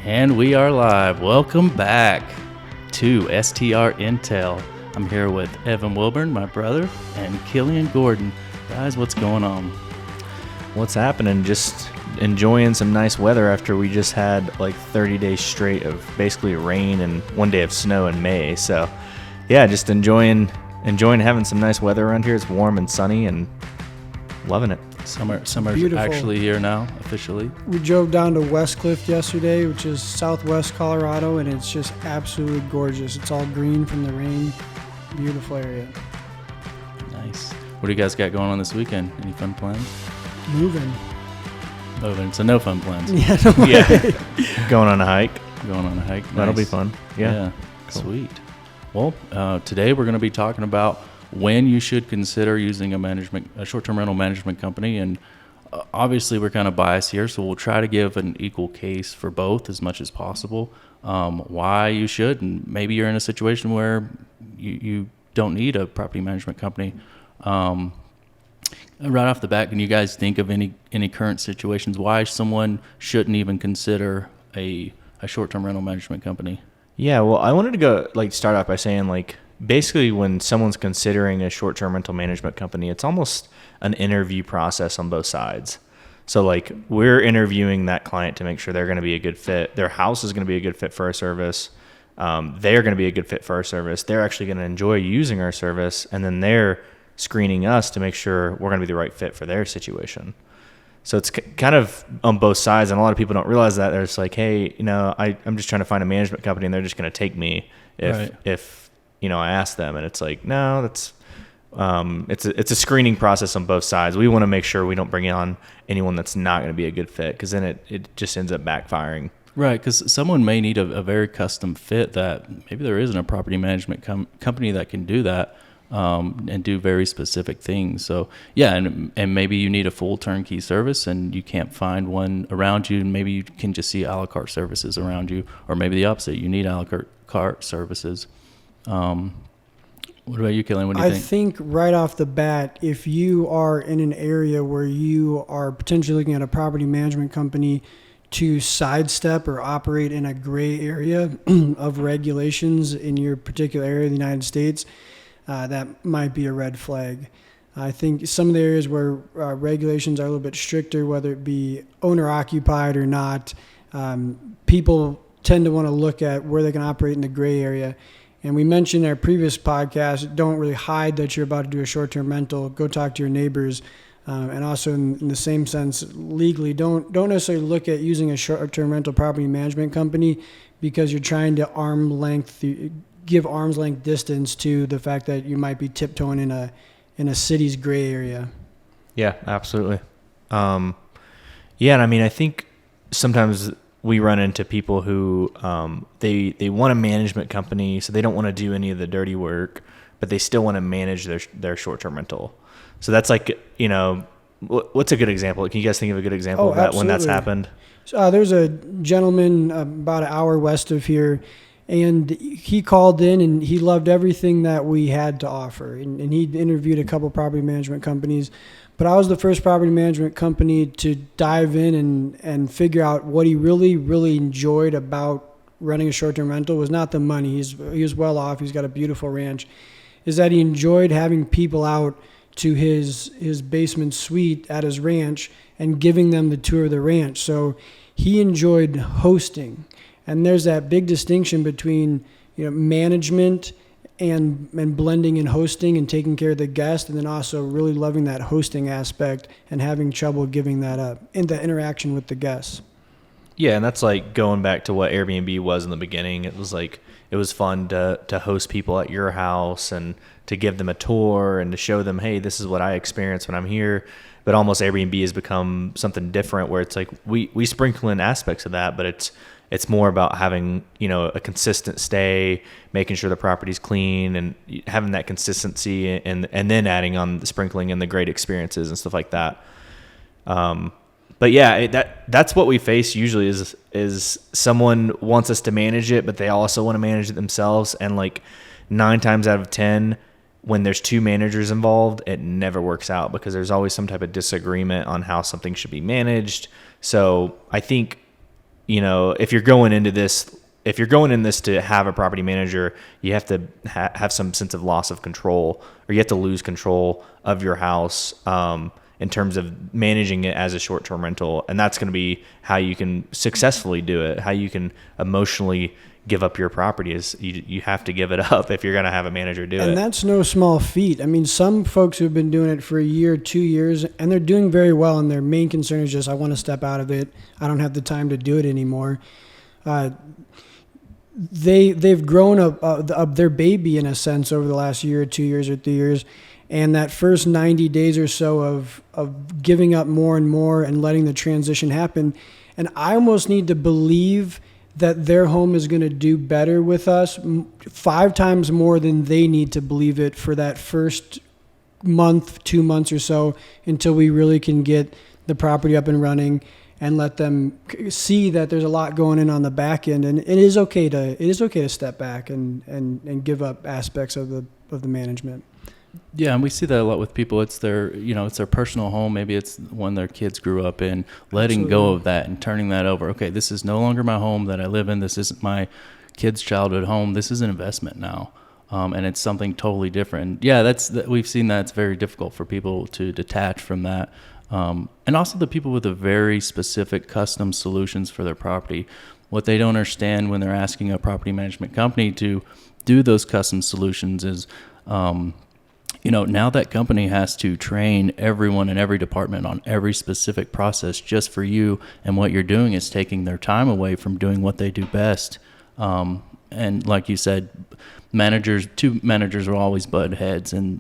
And we are live. Welcome back to STR Intel. I'm here with Evan Wilburn, my brother, and Killian Gordon. Guys, what's going on? What's happening? Just enjoying some nice weather after we just had like 30 days straight of basically rain and one day of snow in May. So yeah, just enjoying having some nice weather around here. It's warm and sunny and loving it. Summer's Beautiful. actually here now, officially. We drove down to Westcliff yesterday, which is southwest Colorado, and it's just absolutely gorgeous. It's all green from the rain. Beautiful area. Nice. What do you guys got going on this weekend? Any fun plans? Moving. So no fun plans. Yeah, no way. Yeah. Going on a hike. Going on a hike. That'll be Nice. fun. Yeah. Cool. Sweet. Well, today we're going to be talking about when you should consider using a short-term rental management company. And obviously we're kind of biased here, so we'll try to give an equal case for both as much as possible. Why you should, and maybe you're in a situation where you don't need a property management company. Right off the bat, can you guys think of any current situations why someone shouldn't even consider a short-term rental management company? Yeah, well, I wanted to start off by saying basically when someone's considering a short-term rental management company, it's almost an interview process on both sides. So we're interviewing that client to make sure they're going to be a good fit. Their house is going to be a good fit for our service. They're going to be a good fit for our service. They're actually going to enjoy using our service. And then they're screening us to make sure we're going to be the right fit for their situation. So it's kind of on both sides. And a lot of people don't realize that. They're just like, hey, I'm just trying to find a management company and they're just going to take me if I ask them. And it's like, no, that's it's a screening process on both sides. We want to make sure we don't bring on anyone that's not going to be a good fit, because then it just ends up backfiring. Right, because someone may need a very custom fit that maybe there isn't a property management company that can do that and do very specific things. So yeah, and maybe you need a full turnkey service and you can't find one around you, and maybe you can just see a la carte services around you, or maybe the opposite, you need a la carte services. What about you, Killian? What do you think? I think right off the bat, if you are in an area where you are potentially looking at a property management company to sidestep or operate in a gray area of regulations in your particular area of the United States, that might be a red flag. I think some of the areas where regulations are a little bit stricter, whether it be owner-occupied or not, people tend to want to look at where they can operate in the gray area. And we mentioned in our previous podcast, don't really hide that you're about to do a short-term rental. Go talk to your neighbors. And also in the same sense, legally, don't necessarily look at using a short-term rental property management company because you're trying to give arm's length distance to the fact that you might be tiptoeing in a city's gray area. Yeah, absolutely. And I think sometimes we run into people who they want a management company, so they don't want to do any of the dirty work, but they still want to manage their short-term rental. So that's what's a good example? Can you guys think of a good example of that when that's happened? There's a gentleman about an hour west of here, and he called in and he loved everything that we had to offer. And he interviewed a couple property management companies. But I was the first property management company to dive in and figure out what he really, really enjoyed about running a short-term rental was not the money. He was well off. He's got a beautiful ranch. Is that he enjoyed having people out to his basement suite at his ranch and giving them the tour of the ranch. So he enjoyed hosting. And there's that big distinction between management and blending in hosting and taking care of the guest, and then also really loving that hosting aspect and having trouble giving that up in the interaction with the guests. Yeah, and that's going back to what Airbnb was in the beginning. It was fun to host people at your house and to give them a tour and to show them, hey, this is what I experience when I'm here. But almost Airbnb has become something different where it's we sprinkle in aspects of that, but it's more about having, a consistent stay, making sure the property's clean and having that consistency and then adding on the sprinkling and the great experiences and stuff like that. But yeah, that's what we face usually is someone wants us to manage it, but they also want to manage it themselves. And 9 times out of 10, when there's 2 managers involved, it never works out because there's always some type of disagreement on how something should be managed. So I think if you're going into this, to have a property manager, you have to have some sense of loss of control, or you have to lose control of your house in terms of managing it as a short-term rental. And that's going to be how you can successfully do it, how you can emotionally give up your property. Is you have to give it up if you're going to have a manager do it. And that's no small feat. I mean, some folks who've been doing it for a year, 2 years, and they're doing very well, and their main concern is just, I want to step out of it. I don't have the time to do it anymore. They've grown up their baby in a sense over the last year, 2 years, or 3 years, and that first 90 days or so of giving up more and more and letting the transition happen. And I almost need to believe that their home is going to do better with us 5 times more than they need to believe it for that first month, 2 months or so, until we really can get the property up and running and let them see that there's a lot going on the back end. And it is okay to step back and give up aspects of the management. Yeah, and we see that a lot with people. It's their personal home. Maybe it's one their kids grew up in. Letting Absolutely. go of that and turning that over. Okay, this is no longer my home that I live in. This isn't my kid's childhood home. This is an investment now, and it's something totally different. Yeah, we've seen that it's very difficult for people to detach from that, and also the people with the very specific custom solutions for their property. What they don't understand when they're asking a property management company to do those custom solutions is. Now that company has to train everyone in every department on every specific process just for you. And what you're doing is taking their time away from doing what they do best. And like you said, two managers are always butt heads, and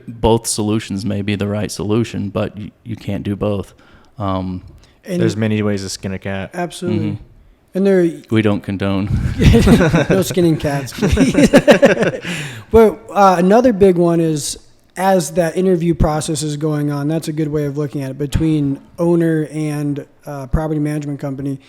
both solutions may be the right solution, but you can't do both. And There's many ways to skin a cat. Absolutely. Mm-hmm. And We don't condone. no skinning cats, please. But another big one is, as that interview process is going on, that's a good way of looking at it, between owner and property management company.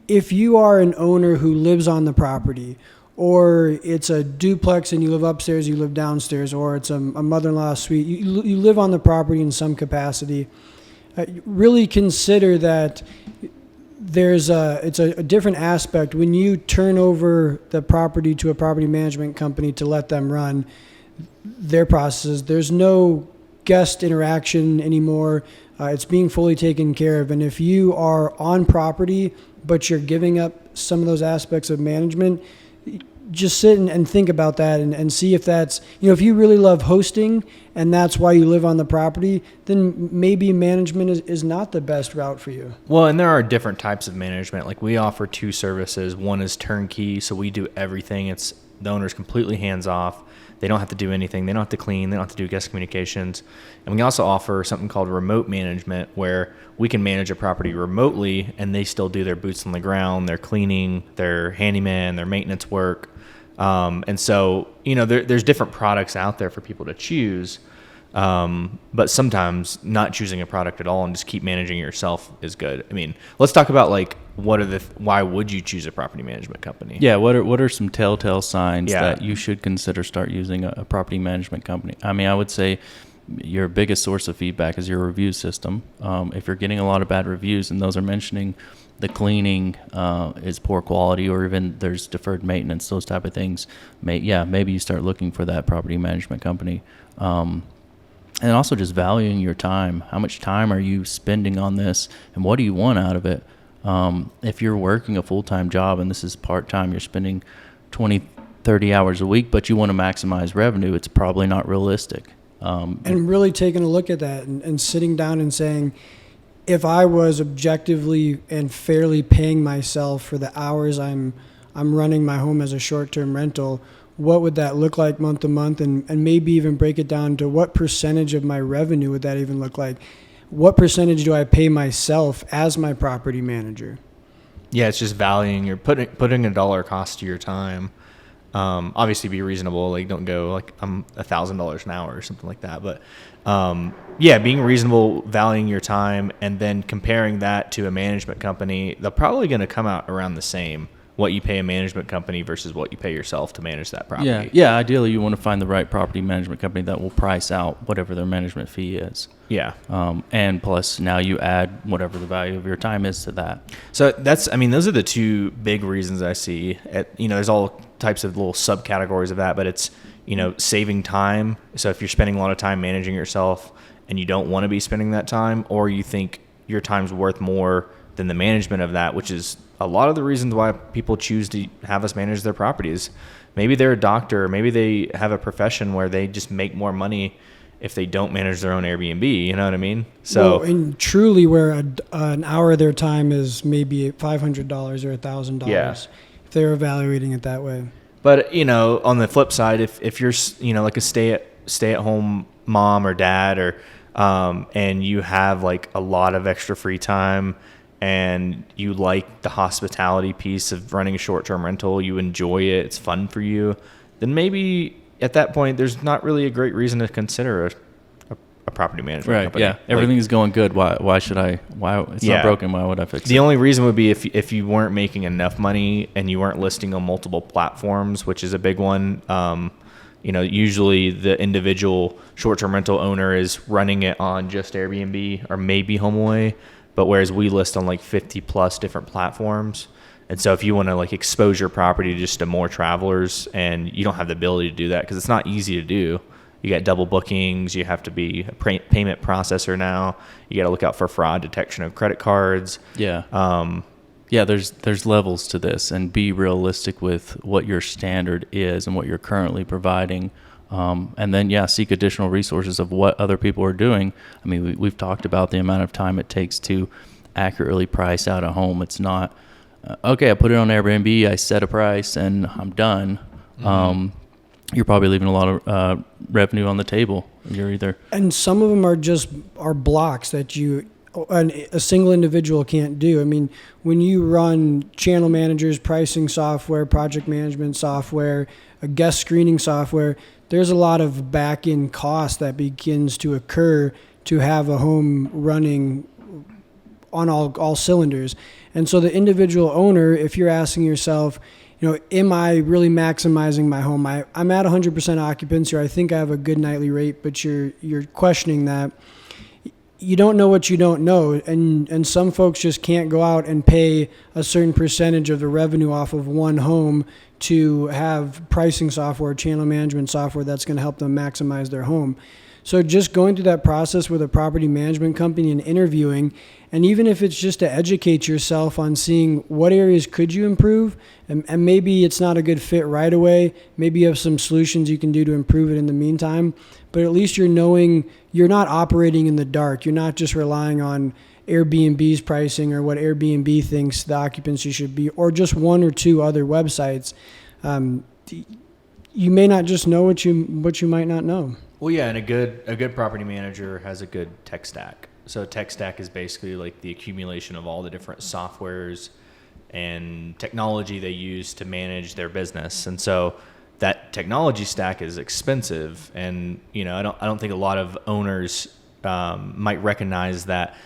If you are an owner who lives on the property, or it's a duplex and you live upstairs, you live downstairs, or it's a mother-in-law suite, you live on the property in some capacity, really consider that it's a different aspect when you turn over the property to a property management company to let them run their processes. There's no guest interaction anymore. It's being fully taken care of. And if you are on property, but you're giving up some of those aspects of management, just sit and think about that and see if that's, if you really love hosting and that's why you live on the property, then maybe management is not the best route for you. Well, and there are different types of management. Like, we offer 2 services. One is turnkey, so we do everything. It's the owner's completely hands off. They don't have to do anything. They don't have to clean. They don't have to do guest communications. And we also offer something called remote management, where we can manage a property remotely and they still do their boots on the ground, their cleaning, their handyman, their maintenance work. And so, there's different products out there for people to choose. But sometimes not choosing a product at all and just keep managing it yourself is good. I mean, let's talk about why would you choose a property management company? Yeah, what are some telltale signs Yeah. that you should consider start using a property management company? I mean, I would say your biggest source of feedback is your review system. If you're getting a lot of bad reviews and those are mentioning the cleaning is poor quality, or even there's deferred maintenance, those type of things, maybe you start looking for that property management company. And also just valuing your time. How much time are you spending on this, and what do you want out of it? If you're working a full-time job and this is part-time, you're spending 20, 30 hours a week, but you want to maximize revenue, it's probably not realistic. And really taking a look at that and sitting down and saying, if I was objectively and fairly paying myself for the hours I'm running my home as a short-term rental, what would that look like month to month? And maybe even break it down to what percentage of my revenue would that even look like? What percentage do I pay myself as my property manager? Yeah, it's just valuing your putting a dollar cost to your time. Obviously be reasonable. Like, don't go like I'm $1,000 an hour or something like that. But being reasonable, valuing your time, and then comparing that to a management company, they're probably going to come out around the same. what you pay a management company versus what you pay yourself to manage that property. Yeah. Ideally, you want to find the right property management company that will price out whatever their management fee is. Yeah. And plus, now you add whatever the value of your time is to that. So those are the two big reasons I see. There's all types of little subcategories of that, but it's, saving time. So if you're spending a lot of time managing yourself and you don't want to be spending that time, or you think your time's worth more than the management of that, which is a lot of the reasons why people choose to have us manage their properties. Maybe they're a doctor, maybe they have a profession where they just make more money if they don't manage their own Airbnb, you know what I mean? So, and truly where an hour of their time is maybe $500 or $1,000, if they're evaluating it that way. But, on the flip side, if you're, like a stay-at-home mom or dad, or and you have like a lot of extra free time, and you like the hospitality piece of running a short-term rental, you enjoy it, it's fun for you, then maybe at that point there's not really a great reason to consider a property management company. Yeah, everything's going good. Why should I? Why it's not broken? Why would I fix it? The only reason would be if you weren't making enough money and you weren't listing on multiple platforms, which is a big one. Usually the individual short-term rental owner is running it on just Airbnb or maybe HomeAway. But whereas we list on like 50 plus different platforms. And so if you want to like expose your property just to more travelers, and you don't have the ability to do that because it's not easy to do. You got double bookings. You have to be a payment processor now. You got to look out for fraud detection of credit cards. Yeah. There's levels to this, and be realistic with what your standard is and what you're currently providing. And then, seek additional resources of what other people are doing. I mean, we've talked about the amount of time it takes to accurately price out a home. It's not, okay, I put it on Airbnb, I set a price, and I'm done. Mm-hmm. You're probably leaving a lot of revenue on the table. And some of them are blocks that a single individual can't do. I mean, when you run channel managers, pricing software, project management software, a guest screening software, there's a lot of back-end cost that begins to occur to have a home running on all cylinders. And so the individual owner, if you're asking yourself, am I really maximizing my home? I'm at 100% occupancy, or I think I have a good nightly rate, but you're questioning that. You don't know what you don't know, and some folks just can't go out and pay a certain percentage of the revenue off of one home to have pricing software, channel management software that's going to help them maximize their home. So just going through that process with a property management company and interviewing, and even if it's just to educate yourself on seeing what areas could you improve, and maybe it's not a good fit right away, maybe you have some solutions you can do to improve it in the meantime, but at least you're knowing you're not operating in the dark. You're not just relying on Airbnb's pricing or what Airbnb thinks the occupancy should be, or just one or two other websites. You may not just know what you might not know. Well, yeah, and a good property manager has a good tech stack. So a tech stack is basically like the accumulation of all the different softwares and technology they use to manage their business. And so that technology stack is expensive, and I don't think a lot of owners might recognize that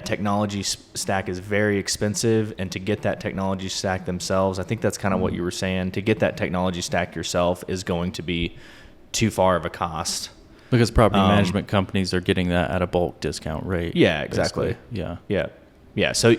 technology stack is very expensive, and to get that technology stack themselves, I think that's kind of what you were saying. To get that technology stack yourself is going to be too far of a cost. Because property management companies are getting that at a bulk discount rate. Yeah, exactly. Basically. Yeah. So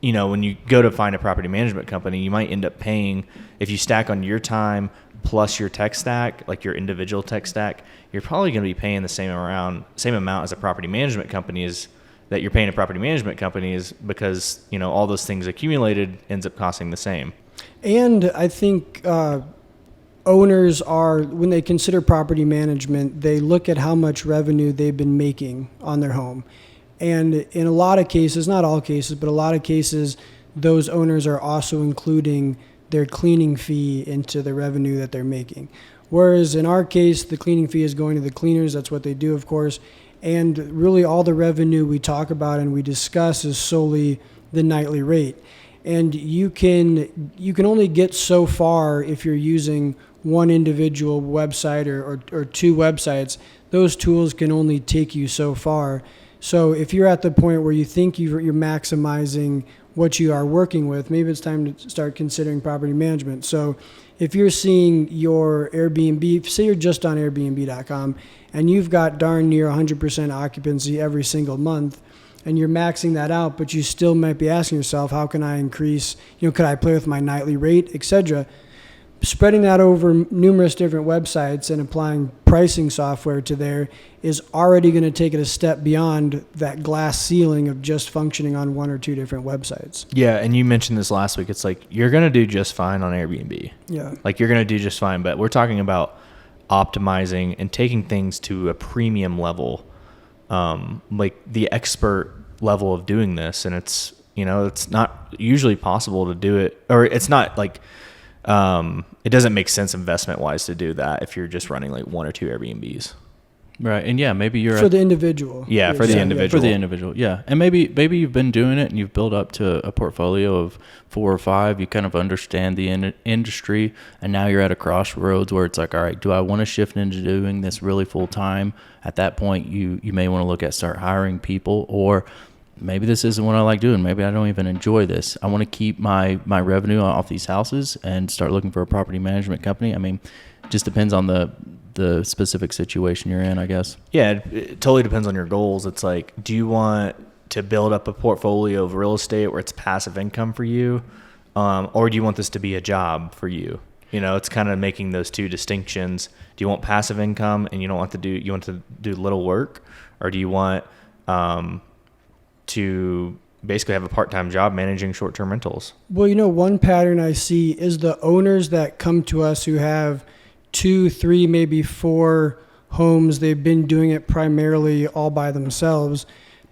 when you go to find a property management company, you might end up paying, if you stack on your time plus your tech stack, like your individual tech stack, you're probably going to be paying the same amount as a property management company is that you're paying a property management company is because, all those things accumulated ends up costing the same. And I think owners when they consider property management, they look at how much revenue they've been making on their home. And in a lot of cases, not all cases, but a lot of cases, those owners are also including their cleaning fee into the revenue that they're making. Whereas in our case, the cleaning fee is going to the cleaners. That's what they do, of course. And really all the revenue we talk about and we discuss is solely the nightly rate. And you can only get so far if you're using one individual website or two websites. Those tools can only take you so far. So if you're at the point where you think you're maximizing what you are working with, maybe it's time to start considering property management. So if you're seeing your Airbnb, say you're just on Airbnb.com and you've got darn near 100% occupancy every single month, and you're maxing that out, but you still might be asking yourself, how can I increase, could I play with my nightly rate, etc. Spreading that over numerous different websites and applying pricing software to there is already going to take it a step beyond that glass ceiling of just functioning on one or two different websites. Yeah, and you mentioned this last week. It's like you're going to do just fine on Airbnb. Yeah. Like you're going to do just fine, but we're talking about optimizing and taking things to a premium level, like the expert level of doing this. And it's, it's not usually possible to do it, or it's not like, it doesn't make sense investment wise to do that if you're just running like one or two Airbnbs. Right. And yeah, maybe you're for the individual. Yeah, for the individual. For the individual, yeah. And maybe you've been doing it and you've built up to a portfolio of 4 or 5. You kind of understand the industry, and now you're at a crossroads where it's like, all right, do I want to shift into doing this really full time? At that point, you may want to look at start hiring people, or maybe this isn't what I like doing. Maybe I don't even enjoy this. I want to keep my revenue off these houses and start looking for a property management company. I mean, it just depends on the specific situation you're in, I guess. Yeah, it totally depends on your goals. It's like, do you want to build up a portfolio of real estate where it's passive income for you? Or do you want this to be a job for you? It's kind of making those two distinctions. Do you want passive income and you want to do little work? Or do you want to basically have a part-time job managing short-term rentals? Well, one pattern I see is the owners that come to us who have 2, 3, maybe 4 homes. They've been doing it primarily all by themselves.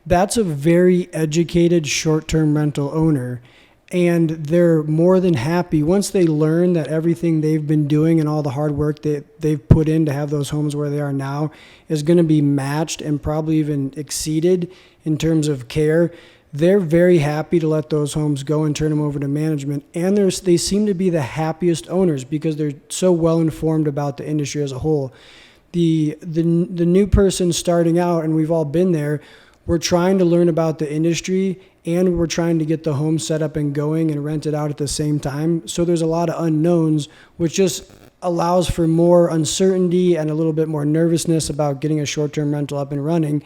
That's a very educated short-term rental owner. And they're more than happy once they learn that everything they've been doing and all the hard work that they've put in to have those homes where they are now is going to be matched and probably even exceeded in terms of care. They're very happy to let those homes go and turn them over to management. And they seem to be the happiest owners because they're so well informed about the industry as a whole. The new person starting out, and we've all been there, we're trying to learn about the industry and we're trying to get the home set up and going and rent it out at the same time. So there's a lot of unknowns, which just allows for more uncertainty and a little bit more nervousness about getting a short-term rental up and running.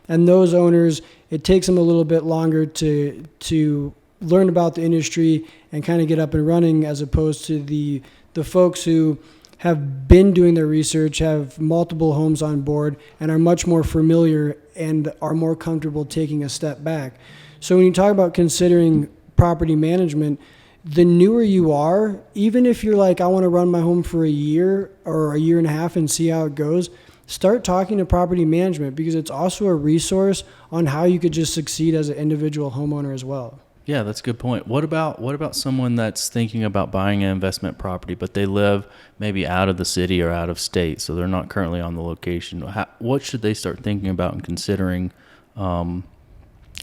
And those owners, it takes them a little bit longer to learn about the industry and kind of get up and running, as opposed to the folks who have been doing their research, have multiple homes on board, and are much more familiar and are more comfortable taking a step back. So when you talk about considering property management, the newer you are, even if you're like, I want to run my home for a year or a year and a half and see how it goes, start talking to property management, because it's also a resource on how you could just succeed as an individual homeowner as well. Yeah, that's a good point. What about someone that's thinking about buying an investment property, but they live maybe out of the city or out of state, so they're not currently on the location? What should they start thinking about and considering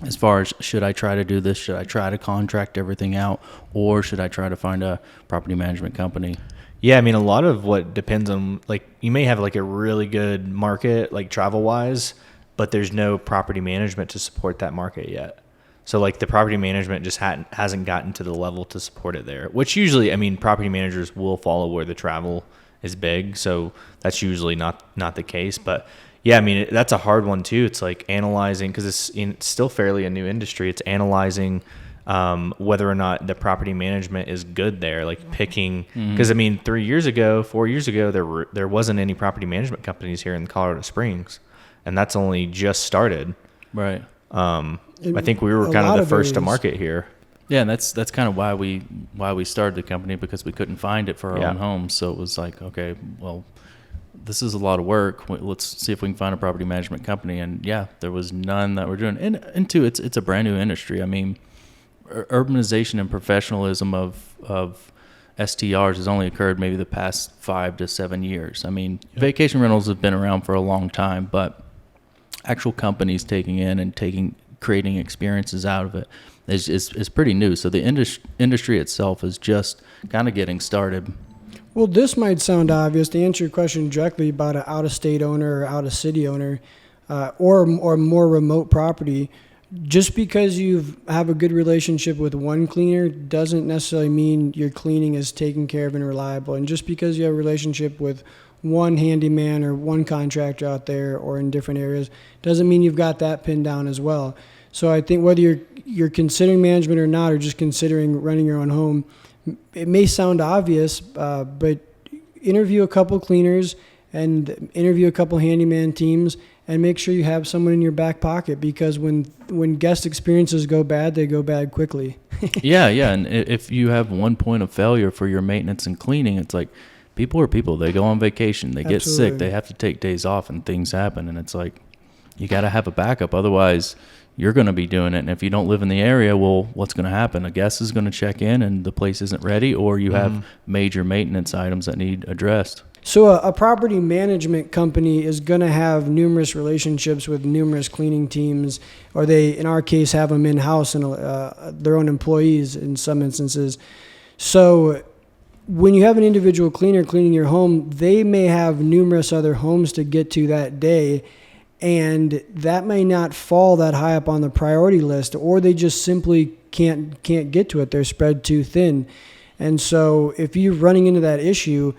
as far as, should I try to do this? Should I try to contract everything out? Or should I try to find a property management company? Yeah, I mean, a lot of what depends on, like, you may have like a really good market, like travel-wise, but there's no property management to support that market yet. So like the property management just hasn't gotten to the level to support it there, which usually, I mean, property managers will follow where the travel is big. So that's usually not the case. But yeah, I mean, that's a hard one too. It's like analyzing, because it's still fairly a new industry. It's analyzing whether or not the property management is good there, like picking, because I mean, 4 years ago, there wasn't any property management companies here in Colorado Springs, and that's only just started. Right. I think we were kind of the first to market here. Yeah, and that's kind of why we started the company, because we couldn't find it for our own homes. So it was like, okay, well, this is a lot of work. Let's see if we can find a property management company. And yeah, there was none that were doing. And two, it's a brand new industry. I mean, urbanization and professionalism of STRs has only occurred maybe the past 5 to 7 years. I mean, vacation rentals have been around for a long time, but actual companies taking in and creating experiences out of it is pretty new. So the industry itself is just kind of getting started. Well, this might sound obvious. To answer your question directly about an out-of-state owner or out-of-city owner, or more remote property, just because you have a good relationship with one cleaner doesn't necessarily mean your cleaning is taken care of and reliable. And just because you have a relationship with one handyman or one contractor out there or in different areas doesn't mean you've got that pinned down as well. So I think whether you're considering management or not, or just considering running your own home, it may sound obvious, but interview a couple cleaners and interview a couple handyman teams and make sure you have someone in your back pocket, because when guest experiences go bad, they go bad quickly. Yeah. And if you have one point of failure for your maintenance and cleaning, it's like people are people. They go on vacation, they get sick, they have to take days off, and things happen. And it's like you got to have a backup. Otherwise, you're going to be doing it. And if you don't live in the area, well, what's going to happen? A guest is going to check in and the place isn't ready, or you have major maintenance items that need addressed. So a property management company is going to have numerous relationships with numerous cleaning teams, or they, in our case, have them in-house and their own employees in some instances. So when you have an individual cleaner cleaning your home, they may have numerous other homes to get to that day, and that may not fall that high up on the priority list, or they just simply can't get to it. They're spread too thin. And so if you're running into that issue,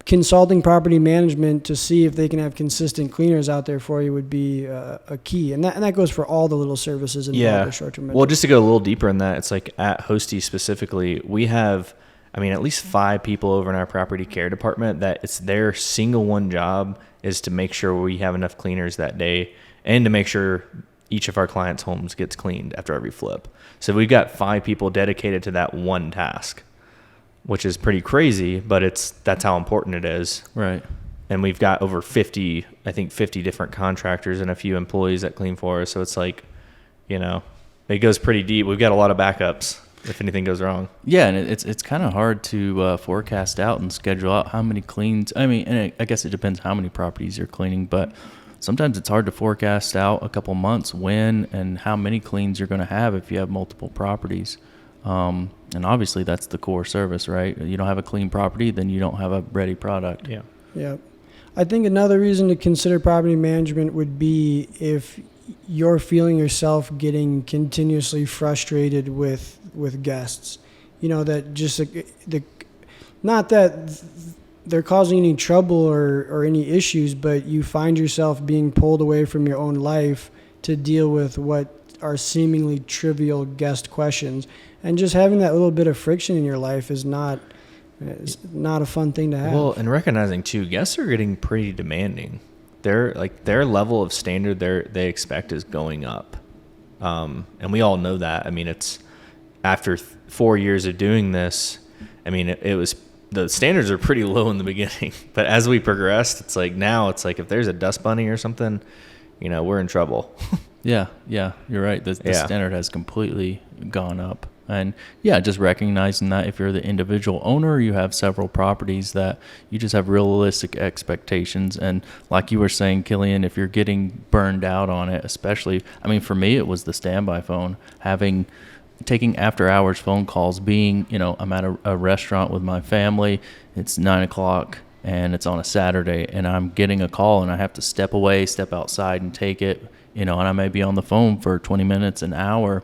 consulting property management to see if they can have consistent cleaners out there for you would be a key. And that goes for all the little services involved with short-term rental. Well, just to go a little deeper in that, it's like at Hosty specifically, we have, at least 5 people over in our property care department that it's their single one job is to make sure we have enough cleaners that day and to make sure each of our clients' homes gets cleaned after every flip. So we've got 5 people dedicated to that one task, which is pretty crazy, but that's how important it is. Right. And we've got over 50 different contractors and a few employees that clean for us. So it's like, it goes pretty deep. We've got a lot of backups if anything goes wrong. Yeah, and it's kind of hard to forecast out and schedule out how many cleans. And I guess it depends how many properties you're cleaning, but sometimes it's hard to forecast out a couple months when and how many cleans you're going to have if you have multiple properties. And obviously that's the core service, right? You don't have a clean property, then you don't have a ready product. Yeah. Yeah. I think another reason to consider property management would be if you're feeling yourself getting continuously frustrated with guests. That just not that they're causing any trouble or any issues, but you find yourself being pulled away from your own life to deal with what are seemingly trivial guest questions. And just having that little bit of friction in your life is not a fun thing to have. Well, and recognizing too, guests are getting pretty demanding. Their level of standard they expect is going up. And we all know that. It's after 4 years of doing this, it was, the standards are pretty low in the beginning, but as we progressed, it's like if there's a dust bunny or something, we're in trouble. Yeah, you're right. The standard has completely gone up. And yeah, just recognizing that if you're the individual owner, you have several properties, that you just have realistic expectations. And like you were saying, Killian, if you're getting burned out on it, especially, for me, it was the standby phone, taking after hours phone calls, being, I'm at a restaurant with my family, it's 9:00 and it's on a Saturday, and I'm getting a call and I have to step away, step outside and take it, and I may be on the phone for 20 minutes, an hour.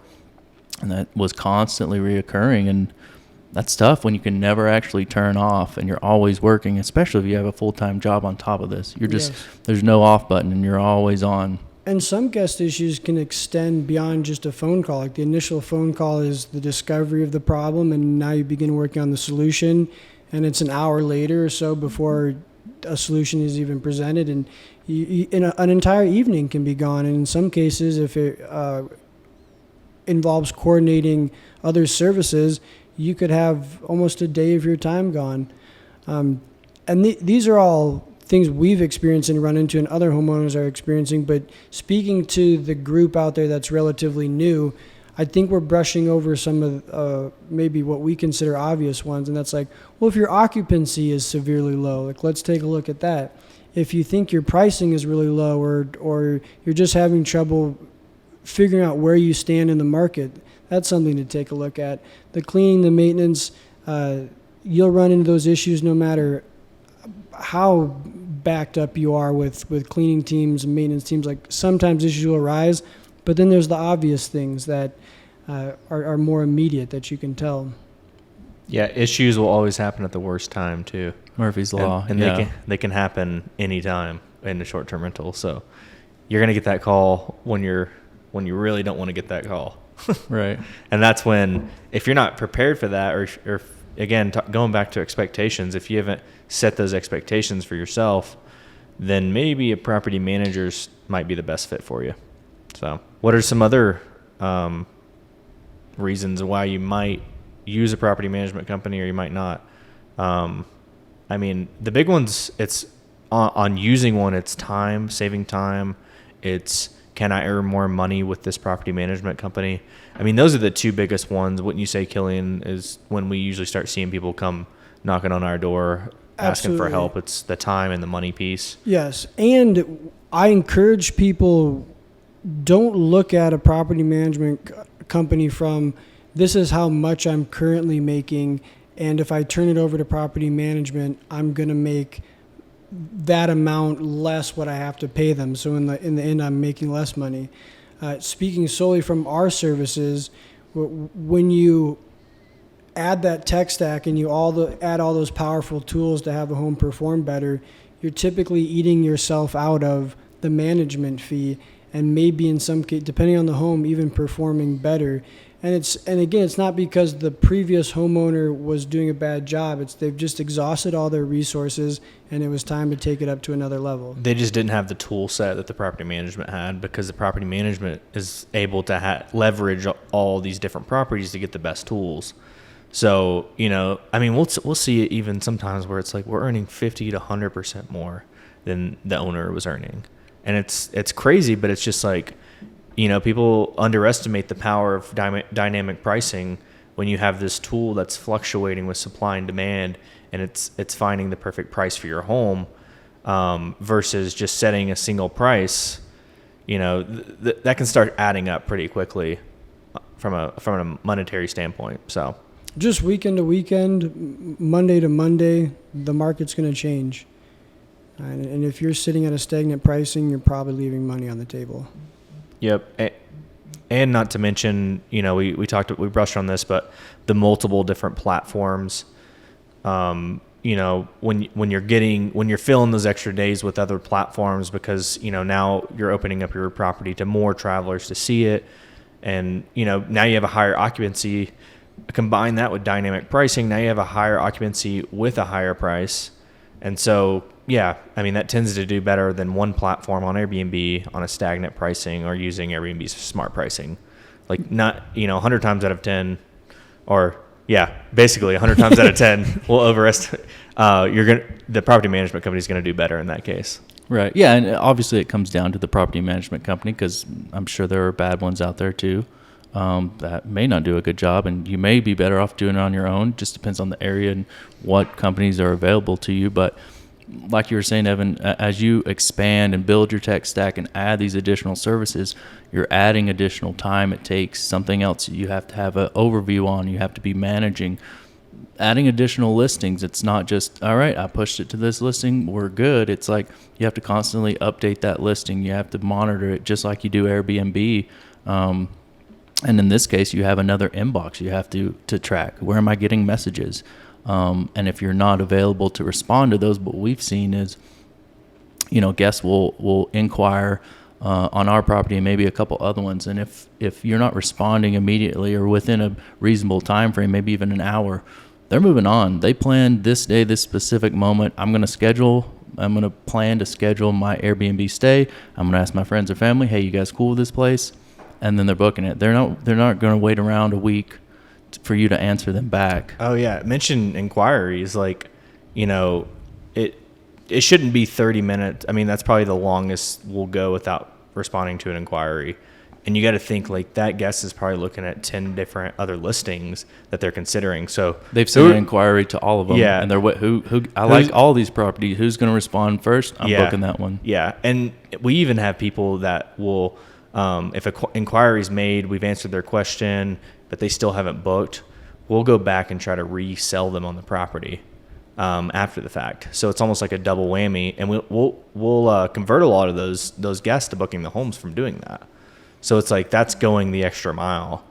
And that was constantly reoccurring, and that's tough when you can never actually turn off and you're always working, especially if you have a full-time job on top of this. You're just, there's no off button and you're always on. And some guest issues can extend beyond just a phone call. Like the initial phone call is the discovery of the problem, and now you begin working on the solution, and it's an hour later or so before a solution is even presented, and an entire evening can be gone. And in some cases, if it involves coordinating other services, you could have almost a day of your time gone. And these are all things we've experienced and run into and other homeowners are experiencing. But speaking to the group out there that's relatively new, I think we're brushing over some of maybe what we consider obvious ones. And that's like, well, if your occupancy is severely low, let's take a look at that. If you think your pricing is really low, or you're just having trouble figuring out where you stand in the market, that's something to take a look at. The cleaning, the maintenance, you'll run into those issues no matter how backed up you are with cleaning teams and maintenance teams. Like sometimes issues will arise, but then there's the obvious things that are more immediate that you can tell. Yeah, issues will always happen at the worst time too. Murphy's Law. And they can happen anytime in a short-term rental. So you're going to get that call when you really don't want to get that call. Right. And that's when, if you're not prepared for that, or again, going back to expectations, if you haven't set those expectations for yourself, then maybe a property manager's might be the best fit for you. So what are some other reasons why you might use a property management company or you might not? I mean, the big ones, it's on using one, it's time, saving time. It's, can I earn more money with this property management company? I mean, those are the two biggest ones. Wouldn't you say, Killian, is when we usually start seeing people come knocking on our door, asking for help? It's the time and the money piece. Yes. And I encourage people, don't look at a property management company from, this is how much I'm currently making, and if I turn it over to property management, I'm going to make that amount less what I have to pay them. So in the end, I'm making less money. Speaking solely from our services, when you add that tech stack and you add all those powerful tools to have a home perform better, you're typically eating yourself out of the management fee, and maybe in some case, depending on the home, even performing better. And again, it's not because the previous homeowner was doing a bad job. It's they've just exhausted all their resources, and it was time to take it up to another level. They just didn't have the tool set that the property management had, because the property management is able to leverage all these different properties to get the best tools. So, I mean, we'll see it even sometimes where it's like we're earning 50 to 100% more than the owner was earning. And it's crazy, but it's just like, people underestimate the power of dynamic pricing when you have this tool that's fluctuating with supply and demand, and it's finding the perfect price for your home, versus just setting a single price. That can start adding up pretty quickly from a monetary standpoint. So just weekend to weekend, Monday to Monday, the market's going to change. And if you're sitting at a stagnant pricing, you're probably leaving money on the table. Yep. And not to mention, we brushed on this, but the multiple different platforms, when you're filling those extra days with other platforms, because, now you're opening up your property to more travelers to see it. And, now you have a higher occupancy. Combine that with dynamic pricing. Now you have a higher occupancy with a higher price. And so, yeah, I mean, that tends to do better than one platform on Airbnb on a stagnant pricing, or using Airbnb's smart pricing. Like, not, 100 times out of 10, or basically 100 times out of 10 will overestimate. The property management company is going to do better in that case. Right. Yeah. And obviously it comes down to the property management company, because I'm sure there are bad ones out there too, that may not do a good job, and you may be better off doing it on your own. Just depends on the area and what companies are available to you. But like you were saying, Evan, as you expand and build your tech stack and add these additional services, you're adding additional time. It takes something else you have to have an overview on. You have to be managing, adding additional listings. It's not just, all right, I pushed it to this listing, we're good. It's like you have to constantly update that listing. You have to monitor it just like you do Airbnb. And in this case, you have another inbox you have to track. Where am I getting messages? And if you're not available to respond to those, what we've seen is, guests will inquire on our property and maybe a couple other ones. And if you're not responding immediately or within a reasonable time frame, maybe even an hour, they're moving on. They planned this day, this specific moment. I'm going to plan to schedule my Airbnb stay. I'm going to ask my friends or family, hey, you guys cool with this place? And then they're booking it. They're not going to wait around a week for you to answer them back. Oh yeah, mention inquiries. Like, it shouldn't be 30 minutes. I mean, that's probably the longest we'll go without responding to an inquiry. And you got to think, like, that guest is probably looking at 10 different other listings that they're considering. So they've sent an inquiry to all of them. Yeah, and they're like all these properties. Who's going to respond first? I'm booking that one. Yeah, and we even have people that will. If an inquiry is made, we've answered their question, but they still haven't booked, we'll go back and try to resell them on the property. after the fact. So it's almost like a double whammy, and we'll convert a lot of those guests to booking the homes from doing that. So it's like that's going the extra mile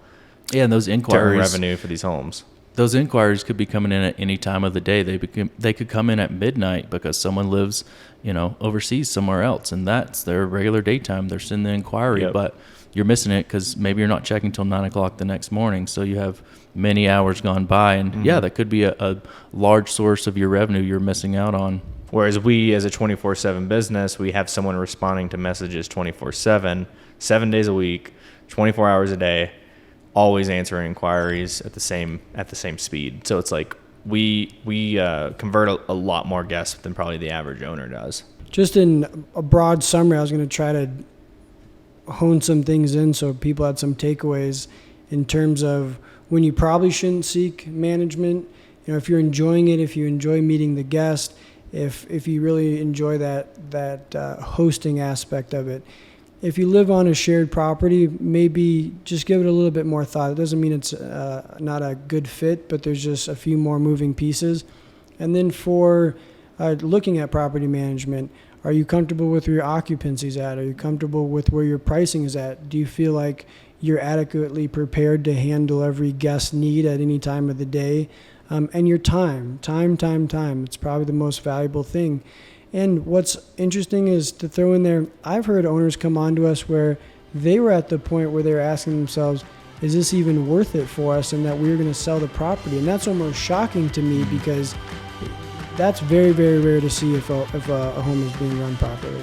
Yeah, and those to earn inquiries, revenue for these homes. those inquiries could be coming in at any time of the day. They could come in at midnight because someone lives, overseas somewhere else, and that's their regular daytime. They're sending the inquiry, Yep. but you're missing it because maybe you're not checking till 9 o'clock the next morning. So you have many hours gone by, and yeah, that could be a large source of your revenue you're missing out on. Whereas we, as a 24/7 business, we have someone responding to messages 24/7, 7 days a week, 24 hours a day, always answering inquiries at the same speed. So it's like we convert a lot more guests than probably the average owner does. Just in a broad summary, I was going to try to hone some things in so people had some takeaways in terms of when you probably shouldn't seek management. If you're enjoying it, if you enjoy meeting the guest, if you really enjoy that hosting aspect of it. If you live on a shared property, maybe just give it a little bit more thought. It doesn't mean it's not a good fit, but there's just a few more moving pieces. And then for looking at property management, are you comfortable with where your occupancy's at? Are you comfortable with where your pricing is at? Do you feel like you're adequately prepared to handle every guest need at any time of the day? And your time. It's probably the most valuable thing. And what's interesting is to throw in there, I've heard owners come on to us where they were at the point where they were asking themselves, is this even worth it for us, and that we're going to sell the property? And that's almost shocking to me because that's very, very rare to see if a home is being run properly.